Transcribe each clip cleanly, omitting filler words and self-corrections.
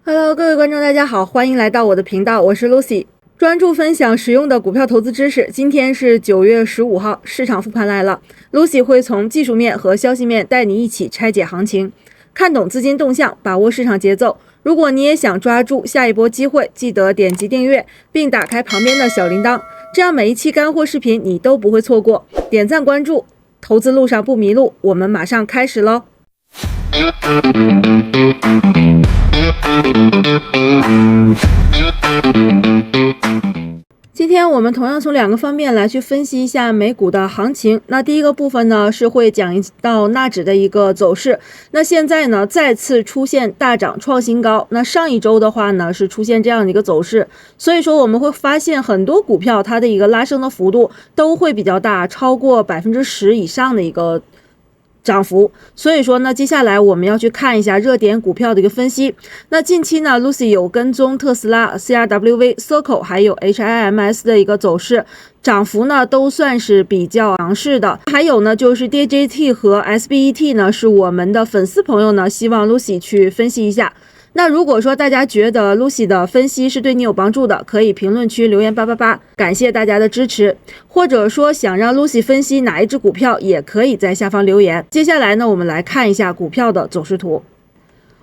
Hello，各位观众，大家好，欢迎来到我的频道，我是 Lucy， 专注分享实用的股票投资知识。今天是9月15号，市场复盘来了。Lucy 会从技术面和消息面带你一起拆解行情，看懂资金动向，把握市场节奏。如果你也想抓住下一波机会，记得点击订阅，并打开旁边的小铃铛，这样每一期干货视频你都不会错过。点赞关注，投资路上不迷路。我们马上开始喽。今天我们同样从两个方面来去分析一下美股的行情。那第一个部分呢，是会讲到纳指的一个走势。那现在呢，再次出现大涨创新高。那上一周的话呢，是出现这样的一个走势。所以说我们会发现很多股票它的一个拉升的幅度都会比较大，超过10%以上的一个涨幅。所以说呢，接下来我们要去看一下热点股票的一个分析。那近期呢 Lucy 有跟踪特斯拉、CRWV、Circle 还有 HIMS 的一个走势，涨幅呢都算是比较强势的。还有呢就是 DJT 和 SBET 呢，是我们的粉丝朋友呢希望 Lucy 去分析一下。那如果说大家觉得 Lucy 的分析是对你有帮助的，可以评论区留言888，感谢大家的支持。或者说想让 Lucy 分析哪一只股票，也可以在下方留言。接下来呢，我们来看一下股票的走势图。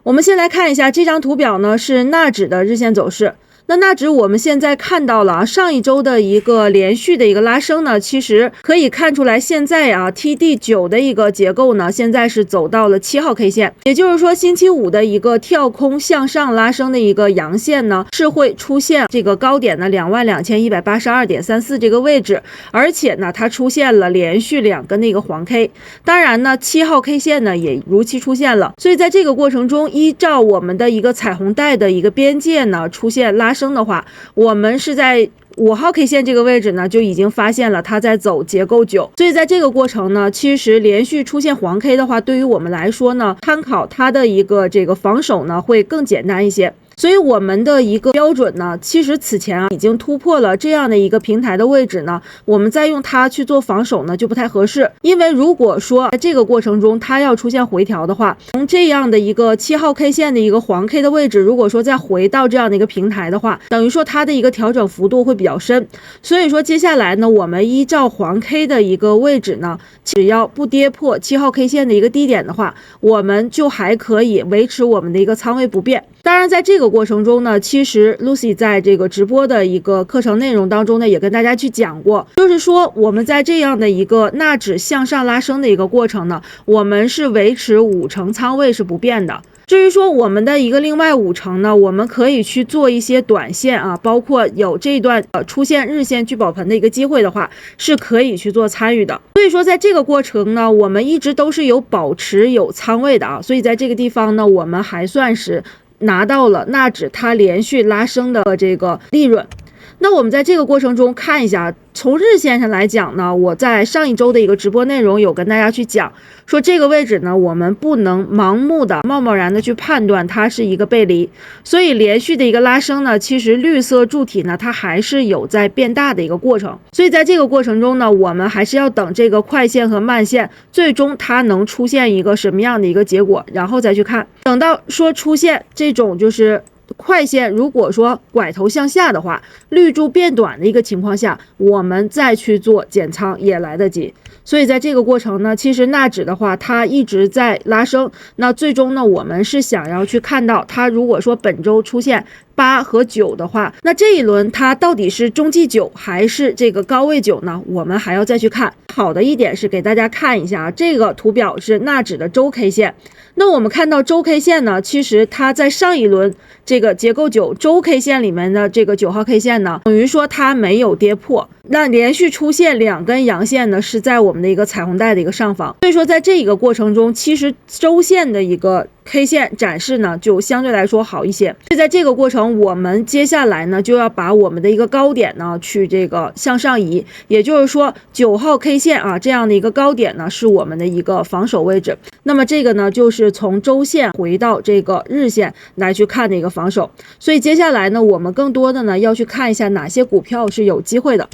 我们先来看一下这张图表呢，是纳指的日线走势。那纳指我们现在看到了上一周的一个连续的一个拉升呢，其实可以看出来现在TD9 的一个结构呢，现在是走到了7号 K 线，也就是说星期五的一个跳空向上拉升的一个阳线呢，是会出现这个高点呢 22,182.34 这个位置，而且呢它出现了连续2根的一个黄 K， 当然呢7号 K 线呢也如期出现了。所以在这个过程中，依照我们的一个彩虹带的一个边界呢出现拉升的话，我们是在5号 K 线这个位置呢就已经发现了它在走结构9。所以在这个过程呢，其实连续出现黄 K 的话，对于我们来说呢，参考它的一个这个防守呢会更简单一些。所以我们的一个标准呢，其实此前已经突破了这样的一个平台的位置呢，我们再用它去做防守呢就不太合适。因为如果说在这个过程中它要出现回调的话，从这样的一个7号 K 线的一个黄 K 的位置，如果说再回到这样的一个平台的话，等于说它的一个调整幅度会比较深。所以说接下来呢，我们依照黄 K 的一个位置呢，只要不跌破7号 K 线的一个低点的话，我们就还可以维持我们的一个仓位不变。当然在这个过程中呢，其实 Lucy 在这个直播的一个课程内容当中呢，也跟大家去讲过，就是说我们在这样的一个纳指向上拉升的一个过程呢，我们是维持5成仓位是不变的。至于说我们的一个另外5成呢，我们可以去做一些短线包括有这一段出现日线聚宝盆的一个机会的话，是可以去做参与的。所以说在这个过程呢，我们一直都是有保持有仓位的所以在这个地方呢，我们还算是拿到了纳指它连续拉升的这个利润。那我们在这个过程中看一下，从日线上来讲呢，我在上一周的一个直播内容有跟大家去讲说，这个位置呢，我们不能盲目的贸贸然的去判断它是一个背离。所以连续的一个拉升呢，其实绿色柱体呢，它还是有在变大的一个过程。所以在这个过程中呢，我们还是要等这个快线和慢线最终它能出现一个什么样的一个结果，然后再去看。等到说出现这种就是快线如果说拐头向下的话，绿柱变短的一个情况下，我们再去做减仓也来得及。所以在这个过程呢，其实纳指的话它一直在拉升，那最终呢，我们是想要去看到它如果说本周出现8和9的话，那这一轮它到底是中继9还是这个高位9呢？我们还要再去看。好的一点是给大家看一下这个图表是纳指的周 K 线。那我们看到周 K 线呢，其实它在上一轮这个结构9周 K 线里面的这个9号 K 线呢，等于说它没有跌破。那连续出现2根阳线呢，是在我们的一个彩虹带的一个上方。所以说在这一个过程中，其实周线的一个 K 线展示呢就相对来说好一些。所以在这个过程，我们接下来呢就要把我们的一个高点呢去这个向上移，也就是说9号 K 线这样的一个高点呢是我们的一个防守位置。那么这个呢就是从周线回到这个日线来去看的一个防守。所以接下来呢，我们更多的呢要去看一下哪些股票是有机会的。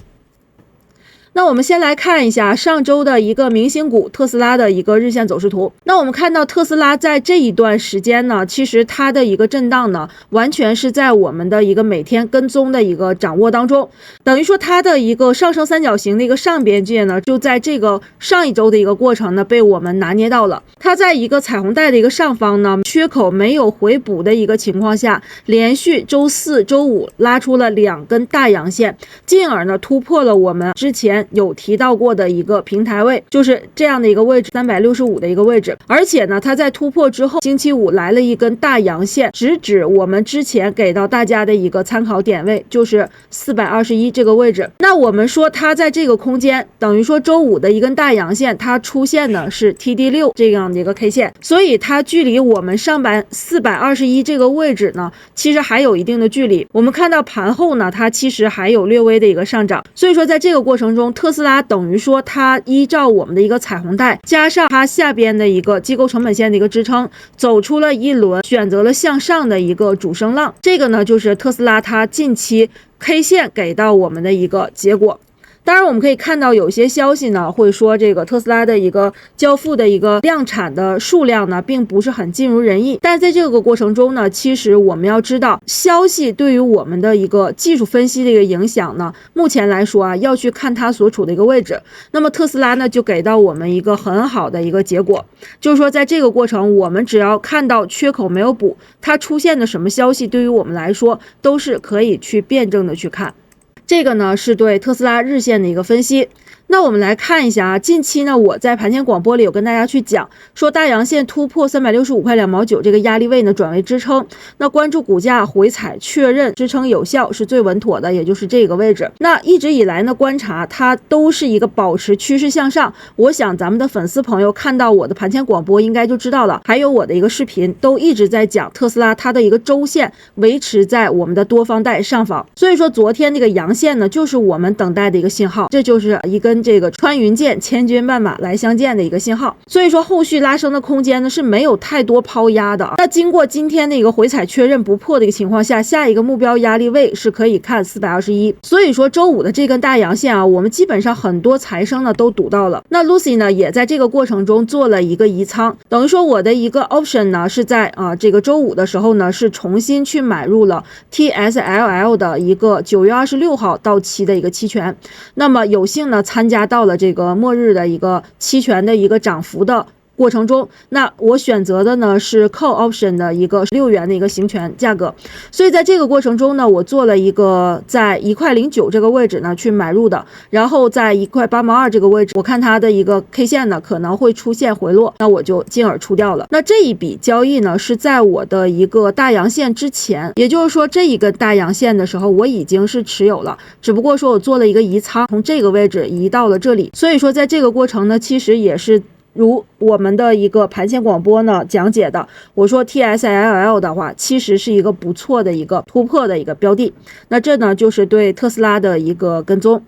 那我们先来看一下上周的一个明星股特斯拉的一个日线走势图。那我们看到特斯拉在这一段时间呢，其实它的一个震荡呢，完全是在我们的一个每天跟踪的一个掌握当中，等于说它的一个上升三角形的一个上边界呢，就在这个上一周的一个过程呢，被我们拿捏到了。它在一个彩虹带的一个上方呢，缺口没有回补的一个情况下，连续周四周五拉出了2根大阳线，进而呢突破了我们之前有提到过的一个平台位，就是这样的一个位置365的一个位置。而且呢它在突破之后，星期五来了一根大阳线，直指我们之前给到大家的一个参考点位，就是421这个位置。那我们说它在这个空间，等于说周五的一根大阳线，它出现的是 TD6 这样的一个 K 线，所以它距离我们上板421这个位置呢，其实还有一定的距离。我们看到盘后呢，它其实还有略微的一个上涨，所以说在这个过程中，特斯拉等于说它依照我们的一个彩虹带，加上它下边的一个机构成本线的一个支撑，走出了一轮选择了向上的一个主升浪。这个呢就是特斯拉它近期 K 线给到我们的一个结果。当然我们可以看到有些消息呢会说这个特斯拉的一个交付的一个量产的数量呢并不是很尽如人意，但是在这个过程中呢，其实我们要知道消息对于我们的一个技术分析的一个影响呢，目前来说啊要去看它所处的一个位置。那么特斯拉呢就给到我们一个很好的一个结果，就是说在这个过程我们只要看到缺口没有补，它出现的什么消息对于我们来说都是可以去辩证的去看。这个呢是对特斯拉日线的一个分析。那我们来看一下啊，近期呢我在盘前广播里有跟大家去讲说，大阳线突破365块2毛9这个压力位呢转为支撑，那关注股价回踩确认支撑有效是最稳妥的，也就是这个位置。那一直以来呢观察它都是一个保持趋势向上，我想咱们的粉丝朋友看到我的盘前广播应该就知道了，还有我的一个视频都一直在讲特斯拉它的一个周线维持在我们的多方带上方，所以说昨天那个阳线呢就是我们等待的一个信号，这就是一根这个穿云箭千军万马来相见的一个信号。所以说后续拉升的空间呢是没有太多抛压的。那经过今天的一个回踩确认不破的一个情况下，下一个目标压力位是可以看421。所以说周五的这根大阳线啊，我们基本上很多财生呢都赌到了。那 Lucy 呢也在这个过程中做了一个移仓，等于说我的一个 option 呢是在这个周五的时候呢是重新去买入了 TSLL 的一个9月26号到期的一个期权，那么有幸呢参加到了这个末日的一个期权的一个涨幅的过程中，那我选择的呢是 call option 的一个6元的一个行权价格，所以在这个过程中呢，我做了一个在1块09这个位置呢去买入的，然后在1块8毛2这个位置，我看它的一个 K 线呢可能会出现回落，那我就进而出掉了。那这一笔交易呢是在我的一个大阳线之前，也就是说这一个大阳线的时候我已经是持有了，只不过说我做了一个移仓，从这个位置移到了这里，所以说在这个过程呢其实也是如我们的一个盘前广播呢讲解的，我说 TSLL 的话其实是一个不错的一个突破的一个标的，那这呢就是对特斯拉的一个跟踪。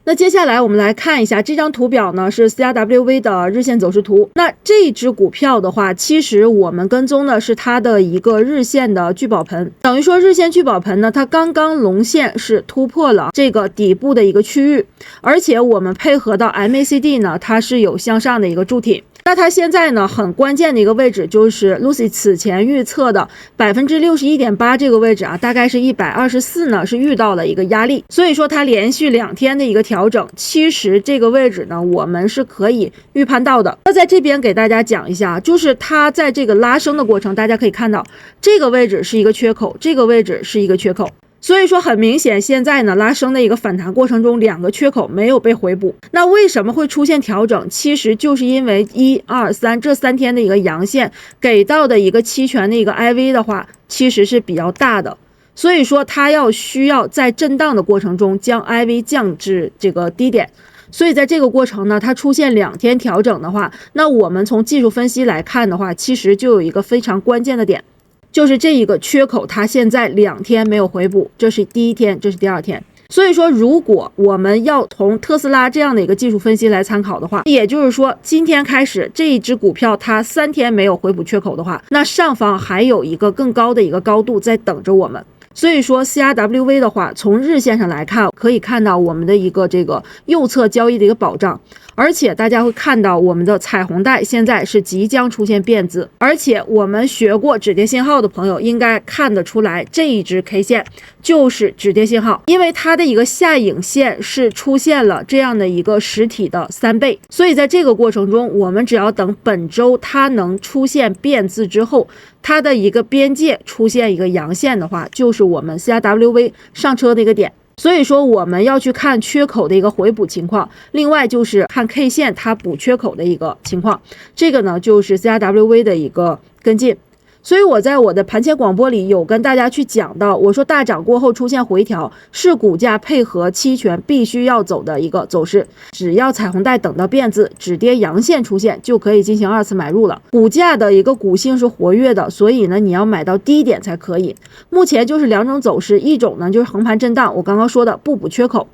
那接下来我们来看一下这张图表呢是 CRWV 的日线走势图。那这只股票的话，其实我们跟踪的是它的一个日线的聚宝盆，等于说日线聚宝盆呢它刚刚龙线是突破了这个底部的一个区域，而且我们配合到 MACD 呢它是有向上的一个柱体。那它现在呢很关键的一个位置就是 Lucy 此前预测的 61.8% 这个位置啊，大概是124呢是遇到了一个压力，所以说它连续2天的一个调整，其实这个位置呢我们是可以预判到的。那在这边给大家讲一下，就是它在这个拉升的过程，大家可以看到这个位置是一个缺口，这个位置是一个缺口，所以说很明显现在呢拉升的一个反弹过程中2个缺口没有被回补。那为什么会出现调整？其实就是因为1、2、3这3天的一个阳线给到的一个期权的一个 IV 的话其实是比较大的，所以说它需要在震荡的过程中将 IV 降至这个低点。所以在这个过程呢，它出现2天调整的话，那我们从技术分析来看的话，其实就有一个非常关键的点，就是这一个缺口它现在2天没有回补，这是第1天，这是第2天。所以说如果我们要从特斯拉这样的一个技术分析来参考的话，也就是说今天开始这一只股票它3天没有回补缺口的话，那上方还有一个更高的一个高度在等着我们。所以说 CRWV 的话，从日线上来看，可以看到我们的一个这个右侧交易的一个保障，而且大家会看到我们的彩虹带现在是即将出现变字，而且我们学过止跌信号的朋友应该看得出来，这一只 K 线就是止跌信号，因为它的一个下影线是出现了这样的一个实体的3倍，所以在这个过程中，我们只要等本周它能出现变字之后，它的一个边界出现一个阳线的话，就是我们 CRWV 上车的一个点。所以说我们要去看缺口的一个回补情况，另外就是看 K 线它补缺口的一个情况，这个呢就是 CRWV 的一个跟进。所以我在我的盘前广播里有跟大家去讲到，我说大涨过后出现回调是股价配合期权必须要走的一个走势，只要彩虹带等到变字，止跌阳线出现就可以进行2次买入了。股价的一个股性是活跃的，所以呢你要买到低点才可以。目前就是2种走势，一种呢就是横盘震荡，我刚刚说的不补缺口。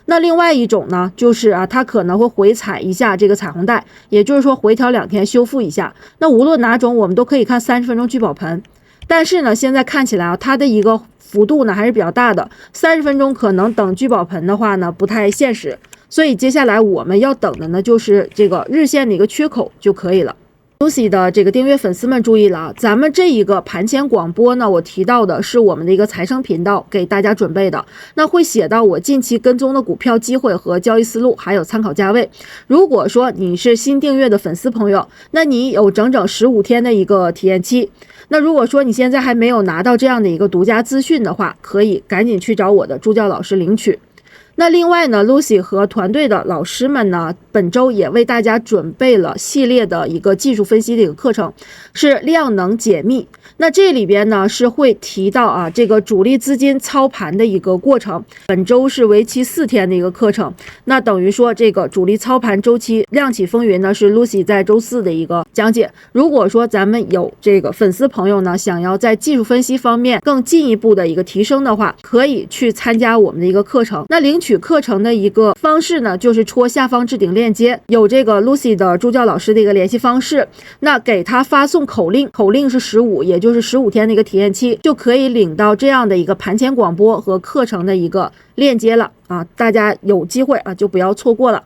那另外一种呢，就是它可能会回踩一下这个彩虹带，也就是说回调2天修复一下。那无论哪种，我们都可以看30分钟聚宝盆。但是呢，现在看起来它的一个幅度呢还是比较大的，30分钟可能等聚宝盆的话呢不太现实。所以接下来我们要等的呢就是这个日线的一个缺口就可以了。Lucy 的这个订阅粉丝们注意了啊，咱们这一个盘前广播呢，我提到的是我们的一个财生频道给大家准备的，那会写到我近期跟踪的股票机会和交易思路，还有参考价位。如果说你是新订阅的粉丝朋友，那你有整整15天的一个体验期。那如果说你现在还没有拿到这样的一个独家资讯的话，可以赶紧去找我的助教老师领取。那另外呢 Lucy 和团队的老师们呢，本周也为大家准备了系列的一个技术分析的一个课程，是量能解密。那这里边呢是会提到这个主力资金操盘的一个过程，本周是为期4天的一个课程。那等于说这个主力操盘周期亮起风云呢，是 Lucy 在周4的一个讲解。如果说咱们有这个粉丝朋友呢，想要在技术分析方面更进一步的一个提升的话，可以去参加我们的一个课程。那领取课程的一个方式呢，就是戳下方置顶链接，有这个 Lucy 的助教老师的一个联系方式，那给他发送口令，口令是15，也就是15天的一个体验期，就可以领到这样的一个盘前广播和课程的一个链接了啊！大家有机会就不要错过了。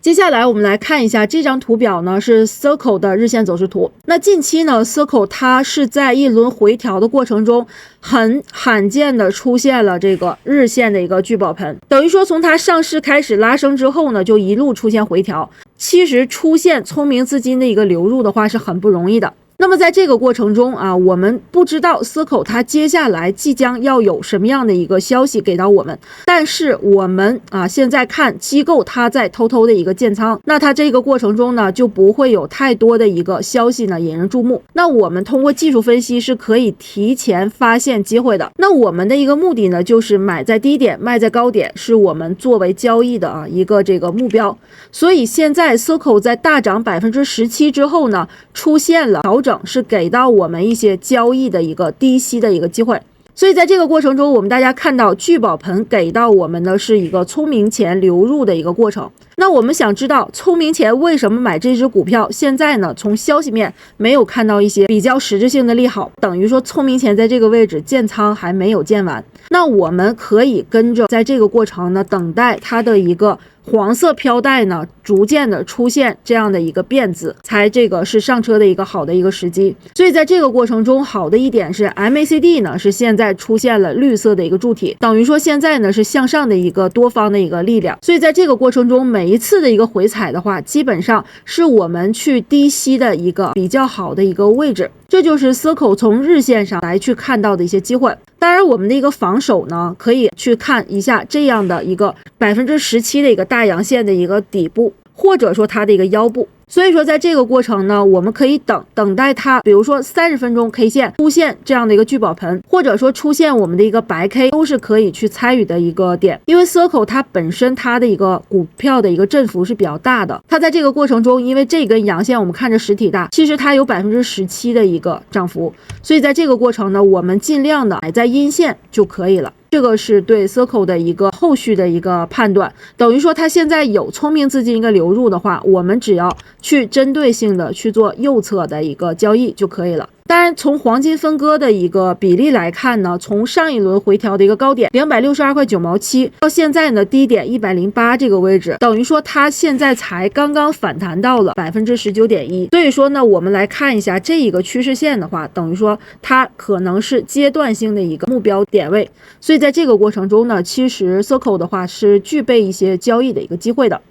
接下来我们来看一下这张图表呢，是 Circle 的日线走势图。那近期呢 Circle 它是在一轮回调的过程中，很罕见的出现了这个日线的一个聚宝盆，等于说从它上市开始拉升之后呢，就一路出现回调。其实出现聪明资金的一个流入的话是很不容易的。那么在这个过程中我们不知道 Circle 它接下来即将要有什么样的一个消息给到我们，但是我们现在看机构它在偷偷的一个建仓，那它这个过程中呢就不会有太多的一个消息呢引人注目。那我们通过技术分析是可以提前发现机会的。那我们的一个目的呢，就是买在低点卖在高点，是我们作为交易的一个这个目标。所以现在 Circle 在大涨17%之后呢，出现了调整，是给到我们一些交易的一个低吸的一个机会。所以在这个过程中，我们大家看到聚宝盆给到我们的是一个聪明钱流入的一个过程。那我们想知道聪明钱为什么买这只股票，现在呢从消息面没有看到一些比较实质性的利好，等于说聪明钱在这个位置建仓还没有建完。那我们可以跟着在这个过程呢，等待它的一个黄色飘带呢逐渐的出现这样的一个变字，才这个是上车的一个好的一个时机。所以在这个过程中，好的一点是 MACD 呢是现在出现了绿色的一个柱体，等于说现在呢是向上的一个多方的一个力量。所以在这个过程中，每一次的一个回踩的话，基本上是我们去低吸的一个比较好的一个位置。这就是 Circle 从日线上来去看到的一些机会。当然我们的一个防守呢，可以去看一下这样的一个17%的一个大阳线的一个底部，或者说它的一个腰部。所以说在这个过程呢，我们可以等待它，比如说30分钟 K 线出现这样的一个聚宝盆，或者说出现我们的一个白 K， 都是可以去参与的一个点。因为 Circle 它本身它的一个股票的一个振幅是比较大的，它在这个过程中，因为这根阳线我们看着实体大，其实它有17%的一个涨幅，所以在这个过程呢，我们尽量的买在阴线就可以了。这个是对 Circle 的一个后续的一个判断，等于说它现在有聪明资金一个流入的话，我们只要去针对性的去做右侧的一个交易就可以了。当然，从黄金分割的一个比例来看呢，从上一轮回调的一个高点262.97块到现在呢低点108这个位置，等于说它现在才刚刚反弹到了19.1%。所以说呢，我们来看一下这一个趋势线的话，等于说它可能是阶段性的一个目标点位。所以在这个过程中呢，其实 Circle 的话是具备一些交易的一个机会的。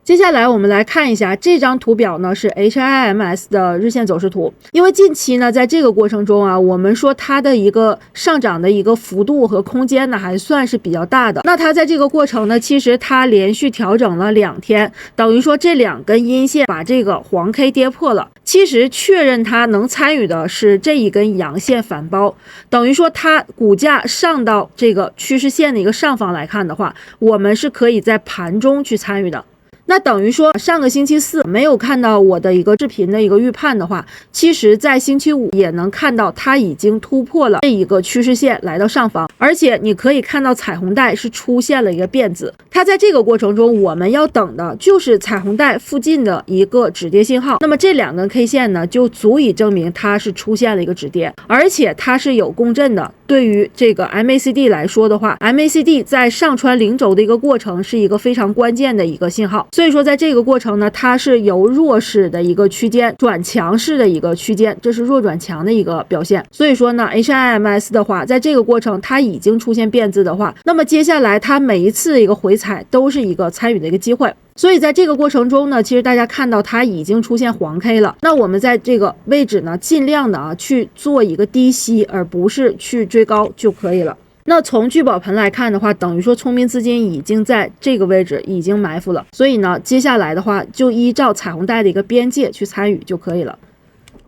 接下来我们来看一下这张图表呢，是 HIMS 的日线走势图。因为近期呢，在这个过程中啊，我们说它的一个上涨的一个幅度和空间呢，还算是比较大的。那它在这个过程呢，其实它连续调整了2天，等于说这2根阴线把这个黄 K 跌破了。其实确认它能参与的是这一根阳线反包，等于说它股价上到这个趋势线的一个上方来看的话，我们是可以在盘中去参与的。那等于说上个星期四没有看到我的一个视频的一个预判的话，其实在星期五也能看到它已经突破了这一个趋势线来到上方，而且你可以看到彩虹带是出现了一个变紫。它在这个过程中我们要等的就是彩虹带附近的一个止跌信号，那么这2根 K 线呢就足以证明它是出现了一个止跌，而且它是有共振的。对于这个 MACD 来说的话， MACD 在上穿零轴的一个过程是一个非常关键的一个信号，所以说在这个过程呢，它是由弱势的一个区间转强势的一个区间，这是弱转强的一个表现。所以说呢 HIMS 的话，在这个过程它已经出现变字的话，那么接下来它每一次的一个回踩都是一个参与的一个机会。所以在这个过程中呢，其实大家看到它已经出现黄 K 了，那我们在这个位置呢，尽量的去做一个低吸，而不是去追高就可以了。那从聚宝盆来看的话，等于说聪明资金已经在这个位置已经埋伏了，所以呢，接下来的话就依照彩虹带的一个边界去参与就可以了。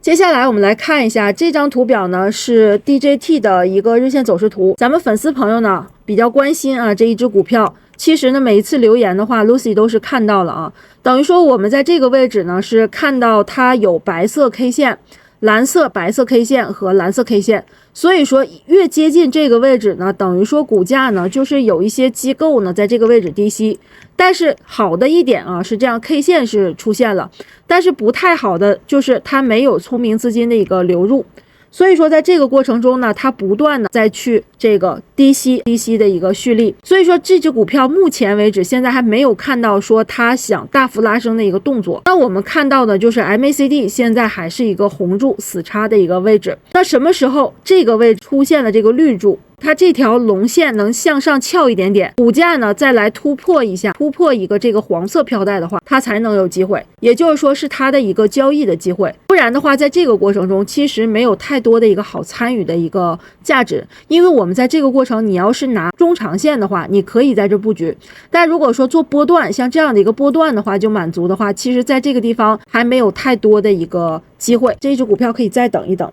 接下来我们来看一下这张图表呢，是 DJT 的一个日线走势图。咱们粉丝朋友呢比较关心啊这一只股票，其实呢每一次留言的话 Lucy 都是看到了啊，等于说我们在这个位置呢是看到它有白色 K 线、蓝色白色 K 线和蓝色 K 线，所以说越接近这个位置呢，等于说股价呢就是有一些机构呢在这个位置低吸。但是好的一点啊是这样 K 线是出现了，但是不太好的就是它没有聪明资金的一个流入。所以说在这个过程中呢，它不断的再去这个低吸的一个蓄力，所以说这只股票目前为止现在还没有看到说它想大幅拉升的一个动作。那我们看到的就是 MACD 现在还是一个红柱死叉的一个位置，那什么时候这个位置出现了这个绿柱，它这条龙线能向上翘一点点，股价呢再来突破一下，突破一个这个黄色飘带的话，它才能有机会，也就是说是它的一个交易的机会。不然的话，在这个过程中其实没有太多的一个好参与的一个价值，因为我们在这个过程，你要是拿中长线的话，你可以在这布局，但如果说做波段，像这样的一个波段的话就满足的话，其实在这个地方还没有太多的一个机会，这一只股票可以再等一等。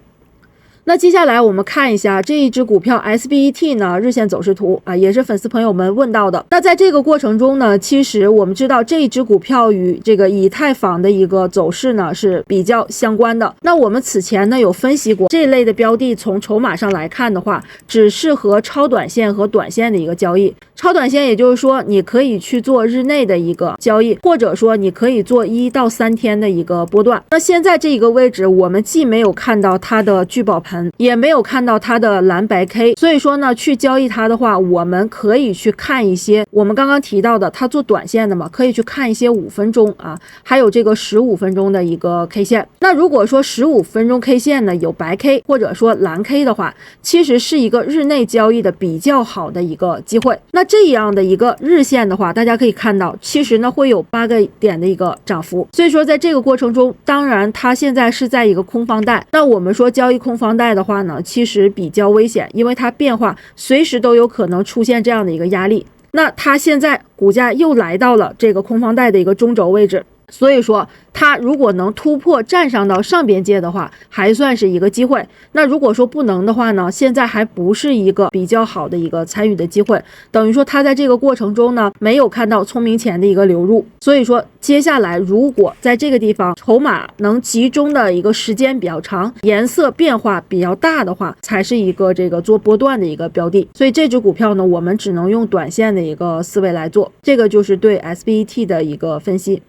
那接下来我们看一下这一只股票 SBET 呢日线走势图啊，也是粉丝朋友们问到的。那在这个过程中呢，其实我们知道这一只股票与这个以太坊的一个走势呢是比较相关的。那我们此前呢有分析过这类的标的，从筹码上来看的话，只适合超短线和短线的一个交易。超短线也就是说你可以去做日内的一个交易，或者说你可以做1到3天的一个波段。那现在这个位置我们既没有看到它的聚宝盆，也没有看到它的蓝白 K， 所以说呢去交易它的话，我们可以去看一些我们刚刚提到的，它做短线的嘛，可以去看一些5分钟啊，还有这个15分钟的一个 K 线。那如果说15分钟 K 线呢有白 K 或者说蓝 K 的话，其实是一个日内交易的比较好的一个机会。那这样的一个日线的话，大家可以看到其实呢会有8个点的一个涨幅，所以说在这个过程中，当然它现在是在一个空方带，那我们说交易空方带的话呢，其实比较危险，因为它变化随时都有可能出现这样的一个压力。那它现在股价又来到了这个空方带的一个中轴位置，所以说它如果能突破站上到上边界的话，还算是一个机会。那如果说不能的话呢，现在还不是一个比较好的一个参与的机会，等于说它在这个过程中呢没有看到聪明钱的一个流入。所以说接下来如果在这个地方筹码能集中的一个时间比较长，颜色变化比较大的话，才是一个这个做波段的一个标的。所以这只股票呢，我们只能用短线的一个思维来做，这个就是对 SBET 的一个分析。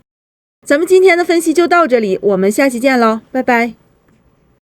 咱们今天的分析就到这里，我们下期见喽，拜拜。